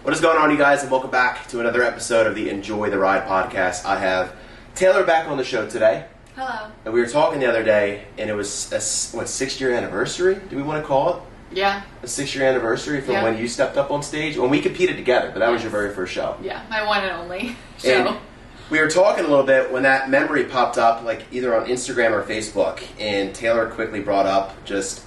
What is going on, you guys, and welcome back to another episode of the Enjoy the Ride podcast. I have Taylor back on the show today. Hello. And we were talking the other day, and it was a 6-year anniversary, do we want to call it? Yeah. A 6-year anniversary from when you stepped up on stage. When we competed together, but that was your very first show. Yeah, my one and only show. And we were talking a little bit when that memory popped up, like either on Instagram or Facebook, and Taylor quickly brought up just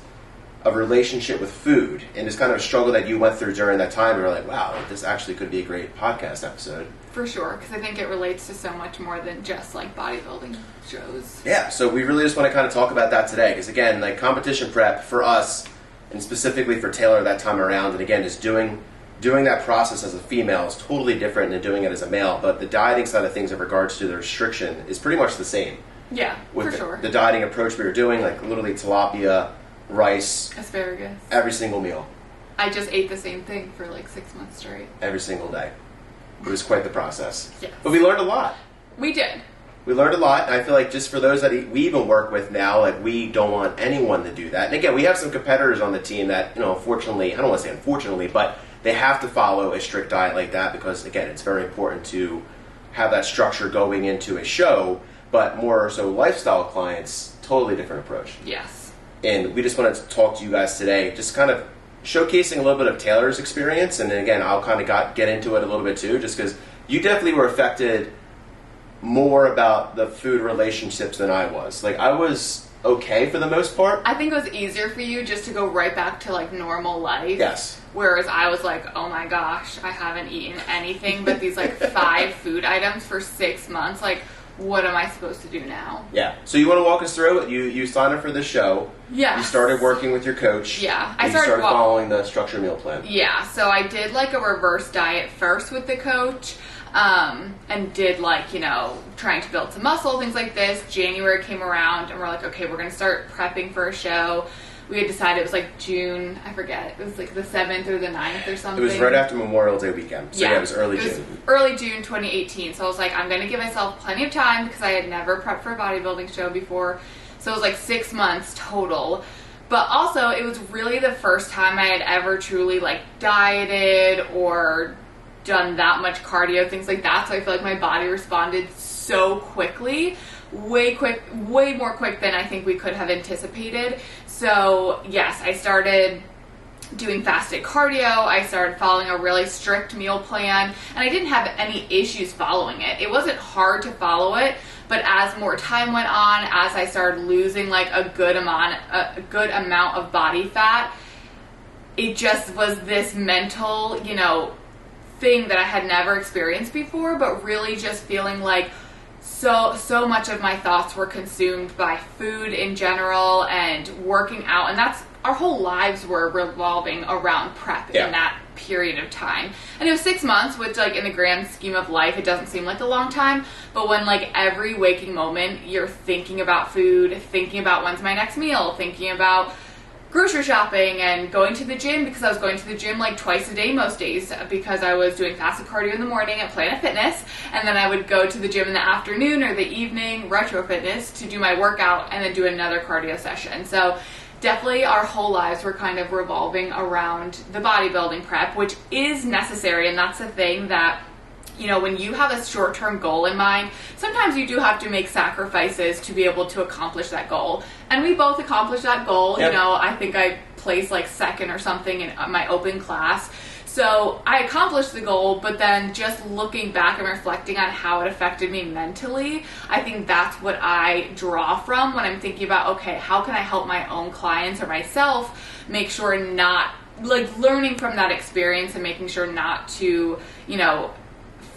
a relationship with food and this kind of struggle that you went through during that time. We were like, wow, this actually could be a great podcast episode. For sure, because I think it relates to so much more than just like bodybuilding shows. Yeah, so we really just want to kind of talk about that today, because again, like competition prep for us, and specifically for Taylor that time around, and again, just doing that process as a female is totally different than doing it as a male, but the dieting side of things in regards to the restriction is pretty much the same. Yeah, for sure. The dieting approach we were doing, like literally tilapia, rice, asparagus, every single meal. I just ate the same thing for like 6 months straight. Every single day. It was quite the process. Yes. But we learned a lot. We did. We learned a lot, and I feel like just for those that we even work with now, like we don't want anyone to do that. And again, we have some competitors on the team that, unfortunately, I don't want to say unfortunately, but they have to follow a strict diet like that because, again, it's very important to have that structure going into a show, but more so lifestyle clients, totally different approach. Yes. And we just wanted to talk to you guys today, just kind of showcasing a little bit of Taylor's experience, and then again, I'll kind of get into it a little bit too, just because you definitely were affected more about the food relationships than I was. Like, I was okay for the most part. I think it was easier for you just to go right back to like normal life. Yes. Whereas I was like, oh my gosh, I haven't eaten anything but these like 5 food items for 6 months. Like, what am I supposed to do now? Yeah. So you want to walk us through it? You signed up for this show. Yeah. You started working with your coach. Yeah. You started following the structured meal plan. Yeah. So I did like a reverse diet first with the coach. And did like, trying to build some muscle, things like this. January came around and we're like, okay, we're going to start prepping for a show. We had decided it was like June, I forget, it was like the 7th or the 9th or something. It was right after Memorial Day weekend. So yeah, it was early June. Early June 2018. So I was like, I'm going to give myself plenty of time because I had never prepped for a bodybuilding show before. So it was like 6 months total. But also, it was really the first time I had ever truly like dieted or done that much cardio, things like that. So I feel like my body responded so quickly, way more quick than I think we could have anticipated. So yes, I started doing fasted cardio. I started following a really strict meal plan, and I didn't have any issues following it. It wasn't hard to follow it, but as more time went on, as I started losing like a good amount of body fat, it just was this mental, thing that I had never experienced before, but really just feeling like so much of my thoughts were consumed by food in general and working out, and that's our whole lives were revolving around prep in that period of time. And it was 6 months, which like in the grand scheme of life it doesn't seem like a long time, but when like every waking moment you're thinking about food, thinking about when's my next meal, thinking about grocery shopping and going to the gym, because I was going to the gym like twice a day most days because I was doing fasted cardio in the morning at Planet Fitness, and then I would go to the gym in the afternoon or the evening, Retro Fitness, to do my workout and then do another cardio session. So definitely our whole lives were kind of revolving around the bodybuilding prep, which is necessary, and that's the thing that when you have a short-term goal in mind, sometimes you do have to make sacrifices to be able to accomplish that goal. And we both accomplished that goal. Yep. I think I placed like second or something in my open class. So I accomplished the goal, but then just looking back and reflecting on how it affected me mentally, I think that's what I draw from when I'm thinking about, okay, how can I help my own clients or myself make sure not, like learning from that experience and making sure not to,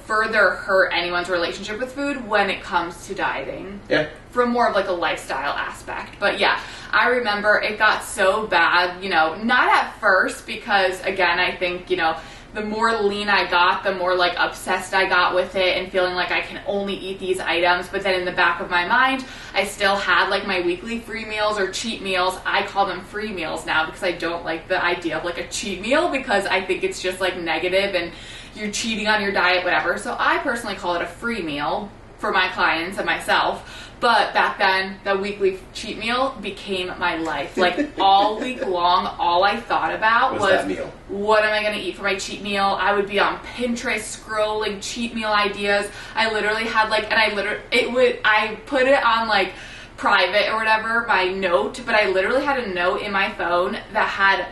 further hurt anyone's relationship with food when it comes to dieting. Yeah. From more of like a lifestyle aspect. But yeah, I remember it got so bad, not at first, because again, I think, the more lean I got, the more like obsessed I got with it and feeling like I can only eat these items. But then in the back of my mind, I still had like my weekly free meals or cheat meals. I call them free meals now because I don't like the idea of like a cheat meal, because I think it's just like negative and you're cheating on your diet, whatever. So I personally call it a free meal for my clients and myself. But back then, the weekly cheat meal became my life. Like, all week long, all I thought about was that meal? What am I going to eat for my cheat meal? I would be on Pinterest scrolling cheat meal ideas. I literally had like, I put it on like private or whatever, my note, but I literally had a note in my phone that had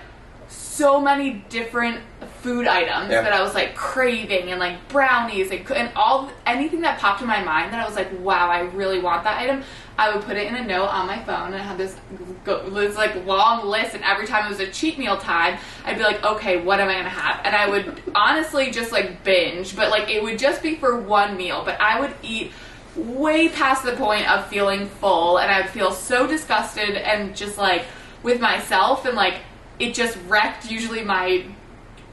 so many different food items that I was like craving, and like brownies and anything that popped in my mind that I was like, wow, I really want that item. I would put it in a note on my phone, and I had this like long list, and every time it was a cheat meal time, I'd be like, okay, what am I gonna have? And I would honestly just like binge, but like it would just be for one meal, but I would eat way past the point of feeling full, and I would feel so disgusted and just like with myself, and like it just wrecked usually my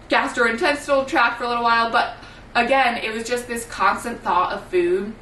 gastrointestinal tract for a little while. But again, it was just this constant thought of food.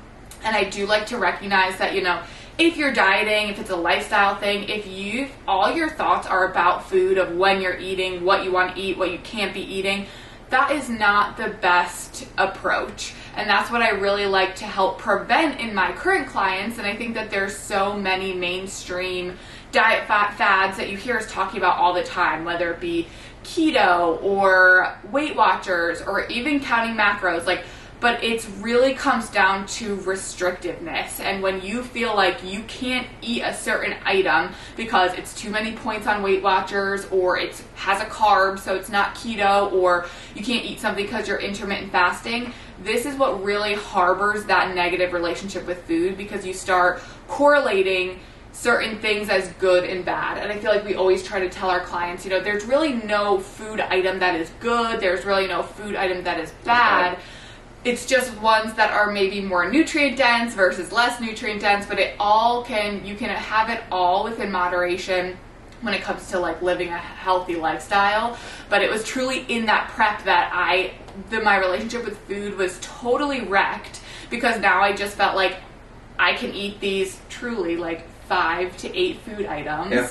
And I do like to recognize that, you know, if you're dieting, if it's a lifestyle thing, if all your thoughts are about food, of when you're eating, what you want to eat, what you can't be eating, that is not the best approach. And that's what I really like to help prevent in my current clients. And I think that there's so many mainstream diet fads that you hear us talking about all the time, whether it be keto or Weight Watchers or even counting macros, but it really comes down to restrictiveness. And when you feel like you can't eat a certain item because it's too many points on Weight Watchers, or it has a carb so it's not keto, or you can't eat something because you're intermittent fasting, this is what really harbors that negative relationship with food, because you start correlating certain things as good and bad. And I feel like we always try to tell our clients, you know, there's really no food item that is good, there's really no food item that is bad. It's just ones that are maybe more nutrient dense versus less nutrient dense, but you can have it all within moderation when it comes to like living a healthy lifestyle. But it was truly in that prep that my relationship with food was totally wrecked, because now I just felt like I can eat these truly like 5 to 8 food items. Yeah.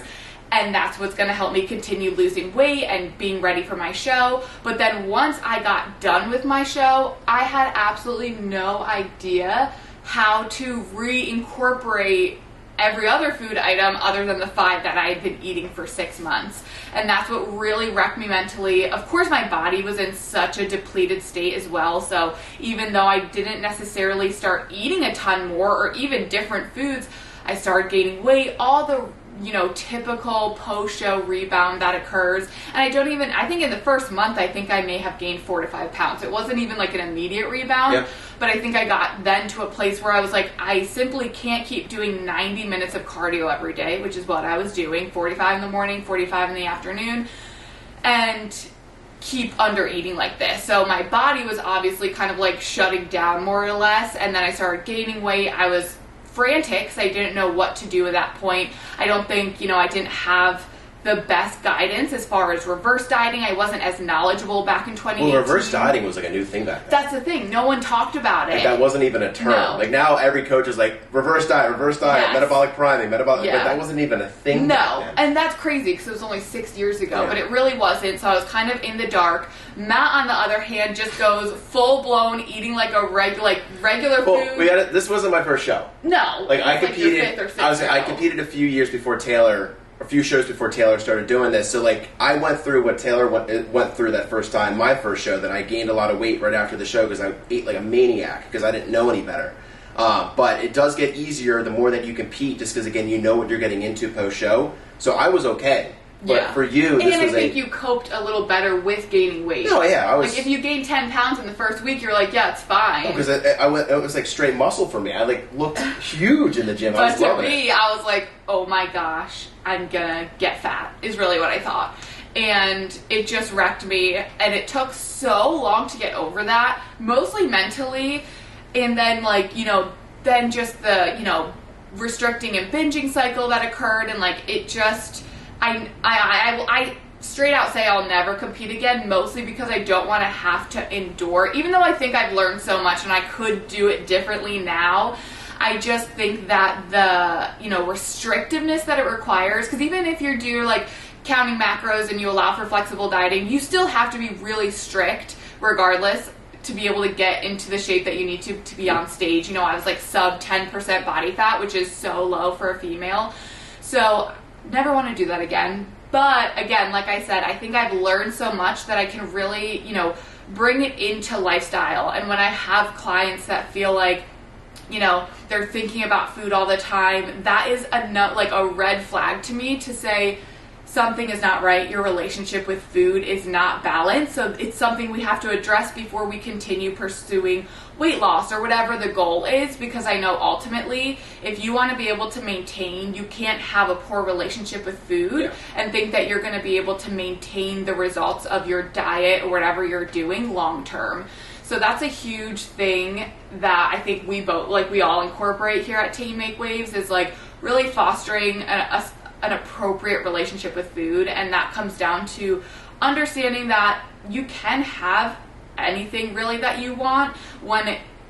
And that's what's going to help me continue losing weight and being ready for my show. But then once I got done with my show, I had absolutely no idea how to reincorporate every other food item other than the 5 that I had been eating for 6 months. And that's what really wrecked me mentally. Of course, my body was in such a depleted state as well. So even though I didn't necessarily start eating a ton more or even different foods, I started gaining weight, all the, you know, typical post-show rebound that occurs. And I think in the first month, I think I may have gained 4 to 5 pounds. It wasn't even like an immediate rebound, but I think I got then to a place where I was like, I simply can't keep doing 90 minutes of cardio every day, which is what I was doing, 45 in the morning, 45 in the afternoon, and keep under eating like this. So my body was obviously kind of like shutting down more or less. And then I started gaining weight. I was frantic because I didn't know what to do at that point. I don't think, you know, I didn't have the best guidance as far as reverse dieting. I wasn't as knowledgeable back in 2018. Well, reverse dieting was like a new thing back then. That's the thing. No one talked about it. Like, that wasn't even a term. No. Like now every coach is like, reverse diet, yes. Metabolic priming, but that wasn't even a thing back then. And that's crazy because it was only 6 years ago, but it really wasn't. So I was kind of in the dark. Matt, on the other hand, just goes full-blown eating like a regular food. This wasn't my first show. No. Like I competed, like your 5th or 6th I competed a few years before Taylor, a few shows before Taylor started doing this. So like I went through what Taylor went through that first time, my first show, that I gained a lot of weight right after the show because I ate like a maniac because I didn't know any better. But it does get easier the more that you compete, just because again you know what you're getting into post show. So I was okay. But for you, this was I think you coped a little better with gaining weight. No, yeah, I was. Like if you gained 10 pounds in the first week, you're like, yeah, it's fine. Because it was like straight muscle for me. I like looked huge in the gym. But to me, I was like, oh my gosh, I'm gonna get fat. Is really what I thought, and it just wrecked me. And it took so long to get over that, mostly mentally, and then then just the restricting and binging cycle that occurred, and like it just. I straight out say I'll never compete again, mostly because I don't want to have to endure, even though I think I've learned so much and I could do it differently now. I just think that the, restrictiveness that it requires, because even if you're counting macros and you allow for flexible dieting, you still have to be really strict regardless to be able to get into the shape that you need to be on stage. You know, I was like sub 10% body fat, which is so low for a female. So never want to do that again. But again, like I said, I think I've learned so much that I can really, you know, bring it into lifestyle. And when I have clients that feel like, you know, they're thinking about food all the time, that is a red flag to me to say something is not right. Your relationship with food is not balanced. So it's something we have to address before we continue pursuing weight loss or whatever the goal is, because I know ultimately if you want to be able to maintain, you can't have a poor relationship with food and think that you're going to be able to maintain the results of your diet or whatever you're doing long term. So that's a huge thing that I think we all incorporate here at Team Make Waves, is like really fostering an appropriate relationship with food. And that comes down to understanding that you can have anything really that you want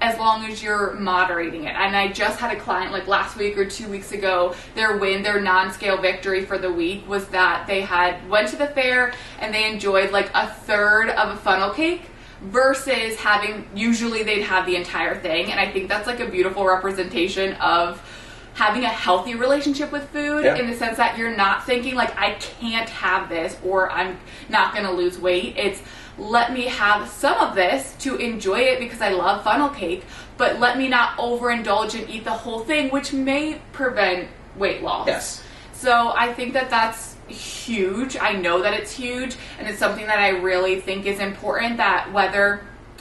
as long as you're moderating it. And I just had a client like last week or 2 weeks ago, their non-scale victory for the week was that they went to the fair and they enjoyed like a third of a funnel cake, versus usually they'd have the entire thing. And I think that's like a beautiful representation of having a healthy relationship with food, in the sense that you're not thinking like, I can't have this or I'm not going to lose weight. It's, let me have some of this to enjoy it because I love funnel cake, but let me not overindulge and eat the whole thing, which may prevent weight loss. Yes. So I think that that's huge. I know that it's huge, and it's something that I really think is important, that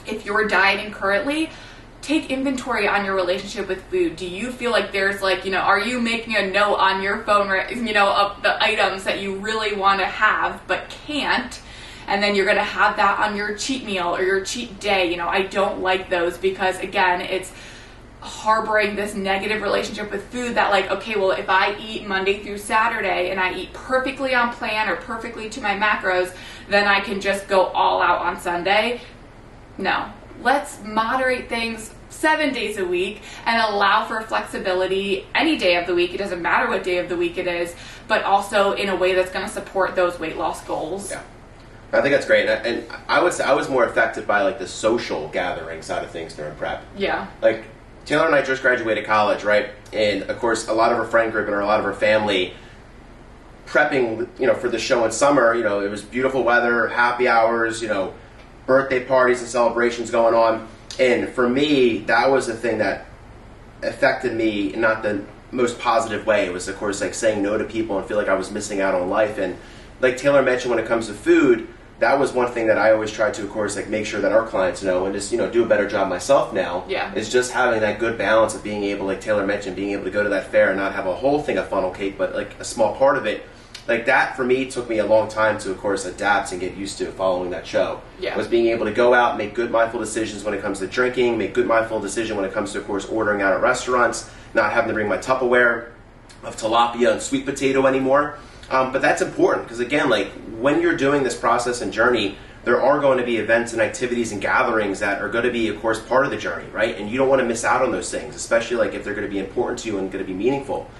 if you're dieting currently, take inventory on your relationship with food. Do you feel like there's like, you know, are you making a note on your phone, you know, of the items that you really want to have but can't? And then you're going to have that on your cheat meal or your cheat day. You know, I don't like those because, again, it's harboring this negative relationship with food that like, okay, well, if I eat Monday through Saturday and I eat perfectly on plan or perfectly to my macros, then I can just go all out on Sunday. No, let's moderate things 7 days a week and allow for flexibility any day of the week. It doesn't matter what day of the week it is, but also in a way that's going to support those weight loss goals. Yeah. I think that's great, and I would say I was more affected by like the social gathering side of things during prep. Yeah. Like Taylor and I just graduated college, right? And of course, a lot of our friend group and a lot of our family prepping, you know, for the show in summer. You know, it was beautiful weather, happy hours, you know, birthday parties and celebrations going on. And for me, that was the thing that affected me in not the most positive way. It was, of course, like saying no to people and feel like I was missing out on life. And like Taylor mentioned, when it comes to food, that was one thing that I always try to, of course, like make sure that our clients know, and just, you know, do a better job myself now. Yeah. Is just having that good balance of being able, like Taylor mentioned, being able to go to that fair and not have a whole thing of funnel cake, but like a small part of it. Like that for me took me a long time to, of course, adapt and get used to following that show. Yeah. Was being able to go out, make good mindful decisions when it comes to drinking, make good mindful decision when it comes to, of course, ordering out at restaurants, not having to bring my Tupperware of tilapia and sweet potato anymore. But that's important because, again, like when you're doing this process and journey, there are going to be events and activities and gatherings that are going to be, of course, part of the journey, right? And you don't want to miss out on those things, especially like if they're going to be important to you and going to be meaningful.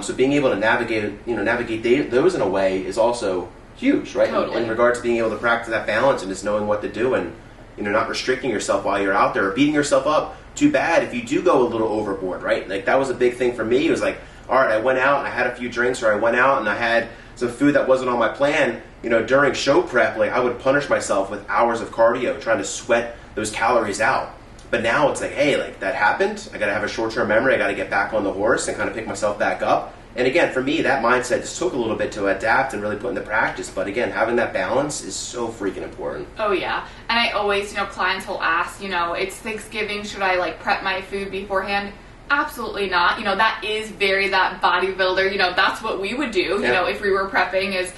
So being able to navigate those in a way is also huge, right? Totally. In regards to being able to practice that balance and just knowing what to do and, you know, not restricting yourself while you're out there or beating yourself up too bad if you do go a little overboard, right? Like that was a big thing for me. It was like, all right, I went out and I had a few drinks, or I went out and I had some food that wasn't on my plan. You know, during show prep, like I would punish myself with hours of cardio trying to sweat those calories out. But now it's like, hey, like that happened. I got to have a short-term memory. I got to get back on the horse and kind of pick myself back up. And again, for me, that mindset just took a little bit to adapt and really put into practice. But again, having that balance is so freaking important. Oh, yeah. And I always, you know, clients will ask, you know, it's Thanksgiving. Should I like prep my food beforehand? Absolutely not. You know, that is that bodybuilder, you know, that's what we would do, you know, if we were prepping is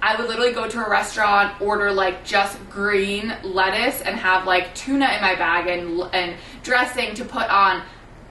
I would literally go to a restaurant, order like just green lettuce and have like tuna in my bag and dressing to put on.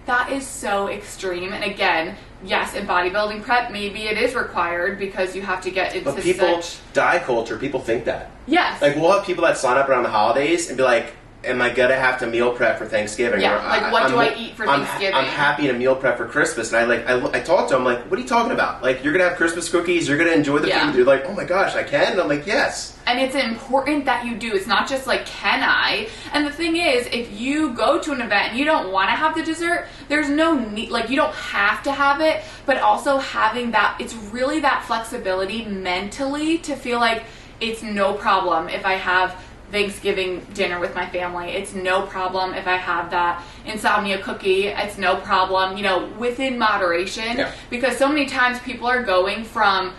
That is so extreme. And again, yes, in bodybuilding prep, maybe it is required because you have to get into But people, diet culture, people think that. Yes. Like we'll have people that sign up around the holidays and be like, am I gonna have to meal prep for Thanksgiving? Yeah, Or, like what do I eat for Thanksgiving? I'm happy to meal prep for Christmas, and I talked to him like, what are you talking about? Like, you're gonna have Christmas cookies, you're gonna enjoy the food. You're like, oh my gosh, I can? And I'm like, yes. And it's important that you do. It's not just like, can I? And the thing is, if you go to an event and you don't want to have the dessert, there's no need, like, you don't have to have it, but also having that, it's really that flexibility mentally to feel like it's no problem if I have Thanksgiving dinner with my family. It's no problem if I have that insomnia cookie. It's no problem, you know, within moderation. Yeah. Because so many times people are going from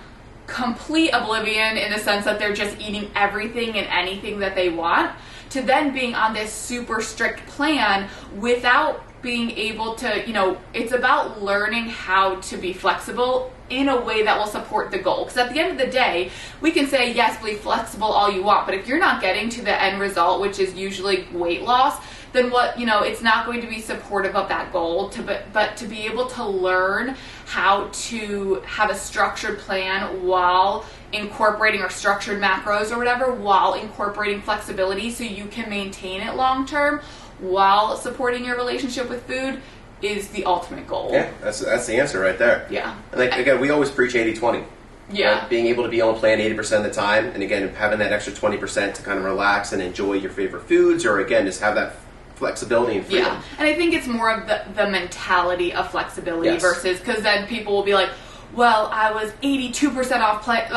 complete oblivion in the sense that they're just eating everything and anything that they want to then being on this super strict plan without being able to, you know, it's about learning how to be flexible in a way that will support the goal. Because at the end of the day, we can say, yes, be flexible all you want, but if you're not getting to the end result, which is usually weight loss, then what, you know, it's not going to be supportive of that goal. But to be able to learn how to have a structured plan while incorporating, or structured macros or whatever, while incorporating flexibility so you can maintain it long term while supporting your relationship with food, is the ultimate goal. Yeah, that's the answer right there. Yeah. And like, again, we always preach 80-20. Yeah. Right? Being able to be on plan 80% of the time, and again, having that extra 20% to kind of relax and enjoy your favorite foods, or again, just have that flexibility and freedom. Yeah, and I think it's more of the mentality of flexibility versus, because then people will be like, well, I was 82% off like,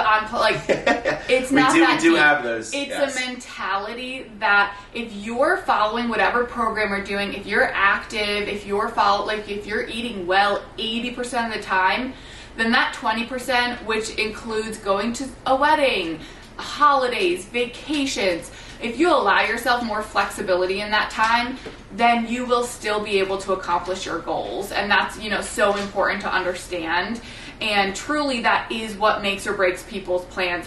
it's not that we do deep. have those. It's a mentality that if you're following whatever program we're doing, if you're active, if you're eating well 80% of the time, then that 20%, which includes going to a wedding, holidays, vacations, if you allow yourself more flexibility in that time, then you will still be able to accomplish your goals. And that's, you know, so important to understand. And truly that is what makes or breaks people's plans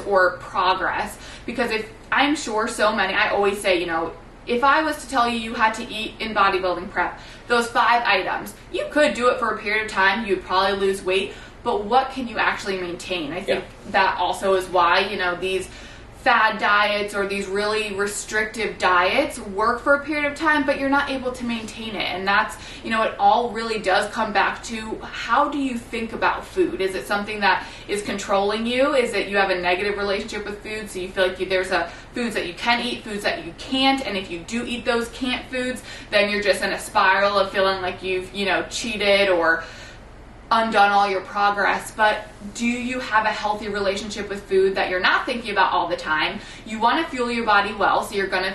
or progress. Because if I'm sure so many, I always say, you know, if I was to tell you you had to eat in bodybuilding prep, those 5 items, you could do it for a period of time, you'd probably lose weight, but what can you actually maintain? I think that also is why, you know, these fad diets or these really restrictive diets work for a period of time, but you're not able to maintain it. And that's, you know, it all really does come back to, how do you think about food? Is it something that is controlling you? Is it you have a negative relationship with food, so you feel like there's foods that you can eat, foods that you can't, and if you do eat those can't foods, then you're just in a spiral of feeling like you've, you know, cheated or undone all your progress. But do you have a healthy relationship with food that you're not thinking about all the time? You want to fuel your body well, so you're going to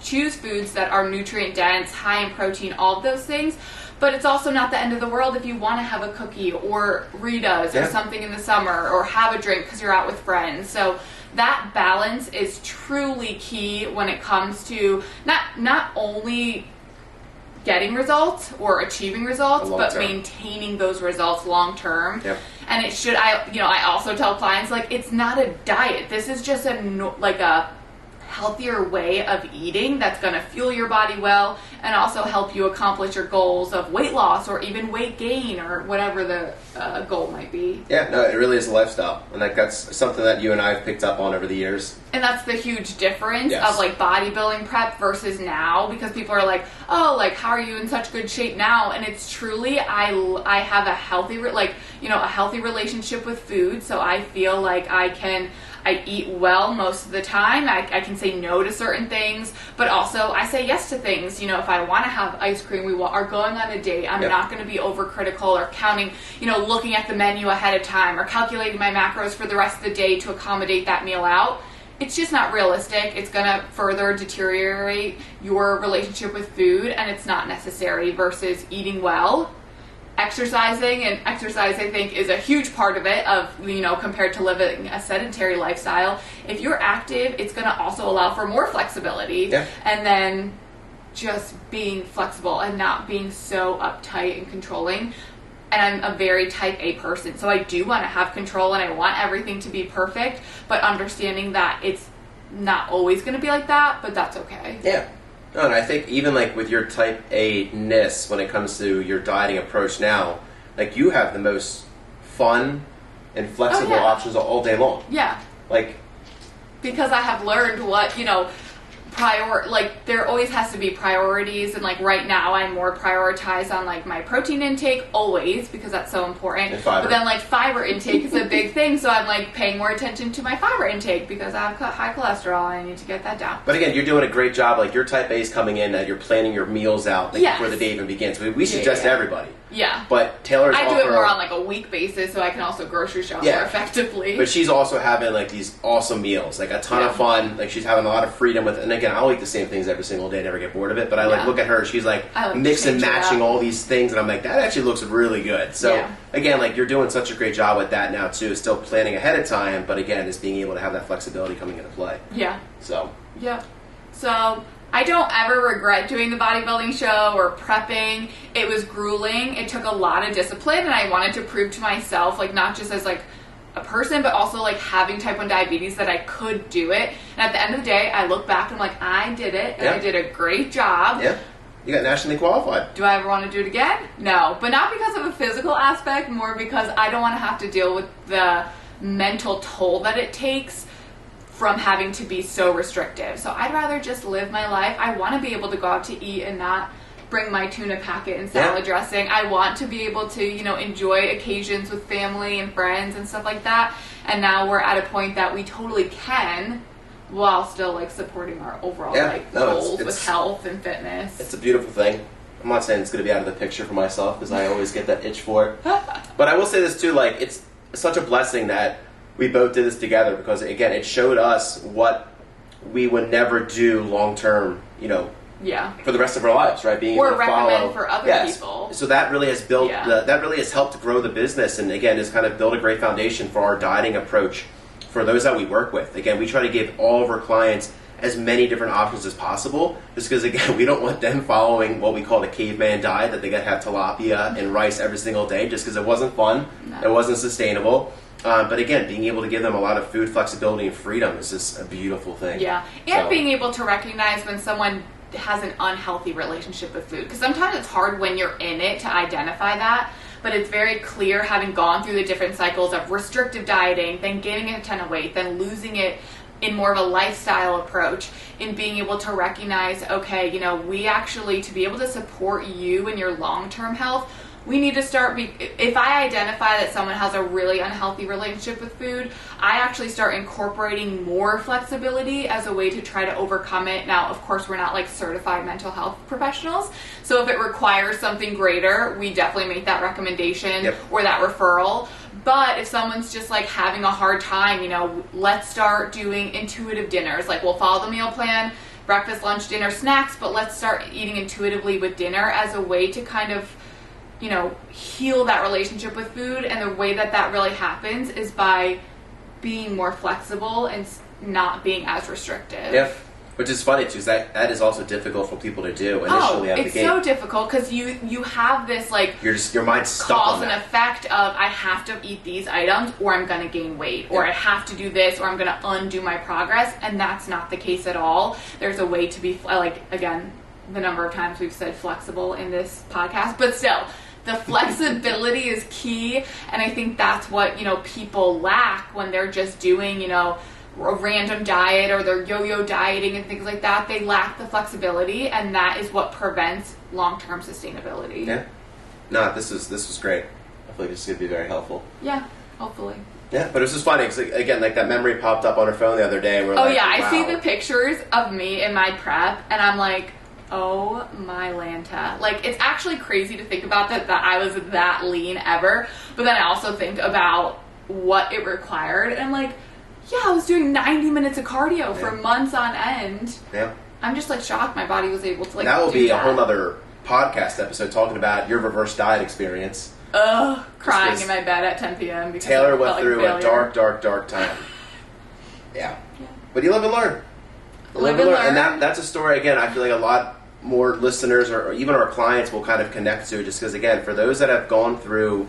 choose foods that are nutrient dense, high in protein, all of those things. But it's also not the end of the world if you want to have a cookie or Ritas or something in the summer, or have a drink because you're out with friends. So that balance is truly key when it comes to not only getting results or achieving results, but maintaining those results long term. Yep. And it should, I also tell clients, like, it's not a diet. This is just a healthier way of eating that's going to fuel your body well and also help you accomplish your goals of weight loss or even weight gain or whatever the goal might be. Yeah, no, it really is a lifestyle. And like, that's something that you and I have picked up on over the years. And that's the huge difference of like bodybuilding prep versus now, because people are like, oh, like, how are you in such good shape now? And it's truly, I have a healthy, a healthy relationship with food. So I feel like I eat well most of the time. I can say no to certain things, but also I say yes to things. You know, if I want to have ice cream, we are going on a date. I'm not going to be overcritical or counting, looking at the menu ahead of time or calculating my macros for the rest of the day to accommodate that meal out. It's just not realistic. It's going to further deteriorate your relationship with food, and it's not necessary versus eating well. Exercising, and exercise, I think, is a huge part of it, compared to living a sedentary lifestyle. If you're active, it's going to also allow for more flexibility. Yeah. And then just being flexible and not being so uptight and controlling. And I'm a very type A person, so I do want to have control and I want everything to be perfect, but understanding that it's not always going to be like that, but that's okay. Yeah. No, and I think even like with your type A-ness when it comes to your dieting approach now, like you have the most fun and flexible options all day long. Yeah. Like, because I have learned what, there always has to be priorities, and like right now I'm more prioritized on like my protein intake always, because that's so important. And fiber. But then like fiber intake is a big thing, so I'm like paying more attention to my fiber intake because I have high cholesterol and I need to get that down. But again, you're doing a great job. Like your type A is coming in, that you're planning your meals out like, Yes. before the day even begins. We suggest to everybody. Yeah. But Taylor's I do it more on like a week basis, so I can also grocery shop more effectively. But she's also having like these awesome meals, like a ton of fun. Like she's having a lot of freedom with it. And again, I'll eat the same things every single day, never get bored of it. But I like look at her, she's like mix and matching all these things, and I'm like, that actually looks really good. So again, like you're doing such a great job with that now too. Still planning ahead of time, but again, just being able to have that flexibility coming into play. Yeah. So. Yeah. So I don't ever regret doing the bodybuilding show or prepping. It was grueling. It took a lot of discipline, and I wanted to prove to myself, like not just as like a person, but also like having type 1 diabetes, that I could do it. And at the end of the day, I look back and I'm like, I did it, and I did a great job. Yeah. You got nationally qualified. Do I ever want to do it again? No. But not because of a physical aspect, more because I don't want to have to deal with the mental toll that it takes from having to be so restrictive. So I'd rather just live my life. I want to be able to go out to eat and not bring my tuna packet and salad dressing. I want to be able to, enjoy occasions with family and friends and stuff like that. And now we're at a point that we totally can, while still like supporting our overall goals with health and fitness. It's a beautiful thing. I'm not saying it's going to be out of the picture for myself, because I always get that itch for it. But I will say this too, like it's such a blessing that we both did this together, because again, it showed us what we would never do long term, for the rest of our lives, right? Being able to recommend for other people. So that really has built, that really has helped grow the business, and again, has kind of built a great foundation for our dieting approach for those that we work with. Again, we try to give all of our clients as many different options as possible, just because again, we don't want them following what we call the caveman diet, that they got to have tilapia and rice every single day, just because it wasn't fun, it wasn't sustainable. But again, being able to give them a lot of food flexibility and freedom is just a beautiful thing. Yeah, and being able to recognize when someone has an unhealthy relationship with food, because sometimes it's hard when you're in it to identify that, but it's very clear, having gone through the different cycles of restrictive dieting, then gaining a ton of weight, then losing it in more of a lifestyle approach, in being able to recognize, okay, we actually, to be able to support you in your long-term health, we need to start, if I identify that someone has a really unhealthy relationship with food, I actually start incorporating more flexibility as a way to try to overcome it. Now, of course, we're not like certified mental health professionals, so if it requires something greater, we definitely make that recommendation or that referral. But if someone's just like having a hard time, let's start doing intuitive dinners. Like, we'll follow the meal plan, breakfast, lunch, dinner, snacks, but let's start eating intuitively with dinner as a way to kind of heal that relationship with food. And the way that really happens is by being more flexible and not being as restrictive. Yeah, which is funny too, because that is also difficult for people to do initially out the gate. It's so difficult, because you have this like your mind's stuck cause on and that. effect of, I have to eat these items or I'm going to gain weight, or I have to do this or I'm going to undo my progress, and that's not the case at all. There's a way to be again, the number of times we've said flexible in this podcast, but still, the flexibility is key, and I think that's what, people lack when they're just doing, a random diet, or they're yo-yo dieting and things like that. They lack the flexibility, and that is what prevents long-term sustainability. Yeah. No, this was great. I feel like this is going to be very helpful. Yeah, hopefully. Yeah, but it was just funny, because again, like that memory popped up on her phone the other day, and we're wow. I see the pictures of me in my prep, and I'm like, oh my Lanta. Like, it's actually crazy to think about that I was that lean ever, but then I also think about what it required, and I'm like, yeah, I was doing 90 minutes of cardio for months on end. Yeah. I'm just like shocked my body was able to like that will be a whole nother podcast episode talking about your reverse diet experience. Crying in my bed at 10 p.m. because Taylor went through a dark time. Yeah. But you live and learn. Live and learn. And that's a story, again, I feel like a lot more listeners or even our clients will kind of connect to, just because, again, for those that have gone through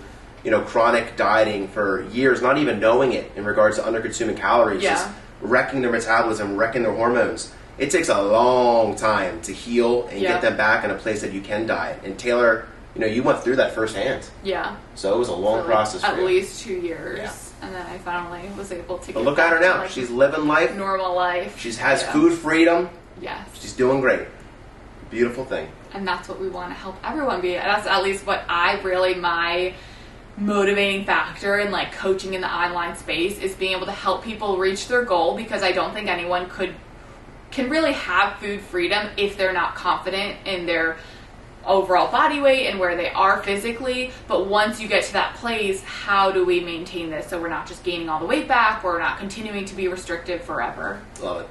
chronic dieting for years, not even knowing it in regards to under-consuming calories, just wrecking their metabolism, wrecking their hormones. It takes a long time to heal and get them back in a place that you can diet. And Taylor, you went through that firsthand. Yeah. So it was a long process for you. At least 2 years. Yeah. And then I finally was able to get look at her now. She's living life. Normal life. She has food freedom. Yes. She's doing great. Beautiful thing. And that's what we want to help everyone be. That's at least what my motivating factor in like coaching in the online space is being able to help people reach their goal, because I don't think anyone can really have food freedom if they're not confident in their overall body weight and where they are physically. But once you get to that place, how do we maintain this so we're not just gaining all the weight back, or not continuing to be restrictive forever? Love it.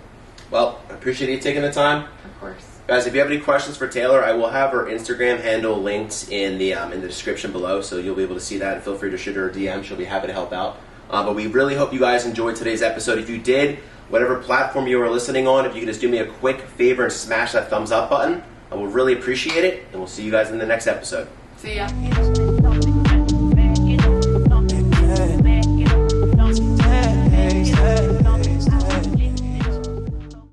Well, I appreciate you taking the time. Of course. Guys, if you have any questions for Taylor, I will have her Instagram handle linked in the description below, so you'll be able to see that. Feel free to shoot her a DM. She'll be happy to help out. But we really hope you guys enjoyed today's episode. If you did, whatever platform you are listening on, if you could just do me a quick favor and smash that thumbs up button, I will really appreciate it, and we'll see you guys in the next episode. See ya.